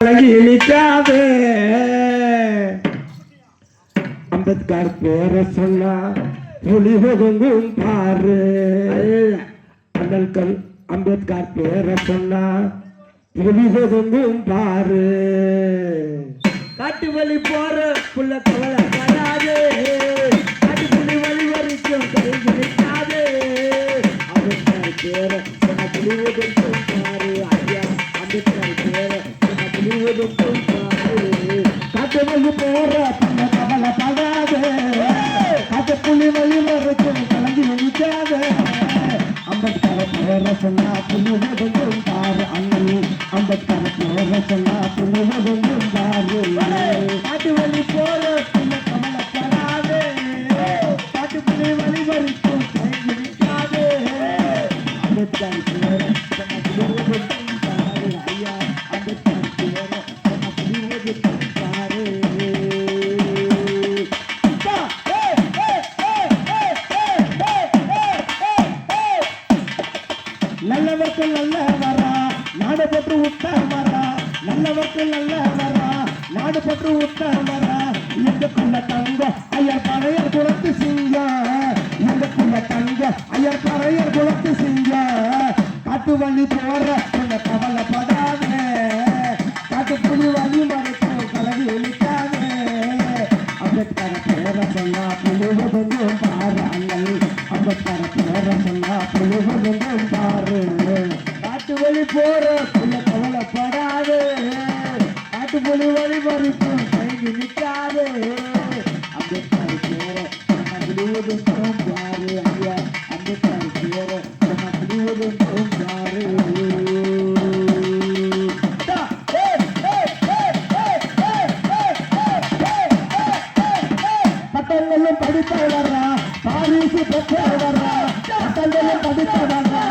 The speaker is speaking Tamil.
இழிக்காதே அம்பேத்கர் பேர சொன்னா புலி ஒதுங்கும் பாரு அண்ணல்கள் அம்பேத்கர் பேர சொன்னா புலி ஒதுங்கும் பாரு காட்டு வழி போற புள்ள கவலை படாதே காட்டு புலி வழி வரைக்கும் கை இழிக்காதே அம்பேத்கர் பேர சொன்னா புலி ஒதுங்கும் பாரு ஐயா அம்பேத்கர் பேர காட்டு வழி போற பண்ண கவலை படாதே காட்டு புலி வழி வரைக்கும் கலங்கி நிற்காதே அம்பேத்கர் பேர சொன்னா புலி ஒதுங்கும் பாரு அண்ணன் அம்பேத்கர் பேர சொன்னா புலி ஒதுங்கும் பாரு காட்டு வழி போற பண்ண கவலை படாதே காட்டு புலி வழி வரைக்கும் கலங்கி நிற்காதே அம்பேத்கர் பேர சொன்னா புலி ஒதுங்கும் பாரு ஐயா அம்பேத்கர் நல்லவர்கள் நல்ல வரா நாடு பற்று விட்ட வரா நல்லவர்கள் நல்ல வரா நாடு பற்று விட்ட வரா எங்களுக்குள்ள தங்க ஐயர் பறையர் குளத்து சிங்க எங்களுக்குள்ள தங்க ஐயர் பறையர் குளத்து சிங்க காட்டு வழி போற உன்னை கவலைப்படாதே காட்டு புலி வழி மறைக்கும் கலவி ஒழிக்காதே அம்பேத்கர் பேர சொன்னா புலி ஒதுங்கும் பாரு அண்ணல் அம்பேத்கர் பேர சொன்னா புலி ஒதுங்கும் பாரு காட்டு வழி போற புள்ள கவலைப்படாது காட்டு புலி வழி வரைக்கும் கைது நிற்காது அம்பேத்கர் பேர சொன்னா புலி ஒதுங்கும் பாரு ஐயா அம்பேத்கர் பேர சொன்னா புலி ஒதுங்கும் பாரு பட்டங்களும் படித்த வர்றா பாரிசு பெற்ற வர்றா பட்டங்களும் படித்த வர்றா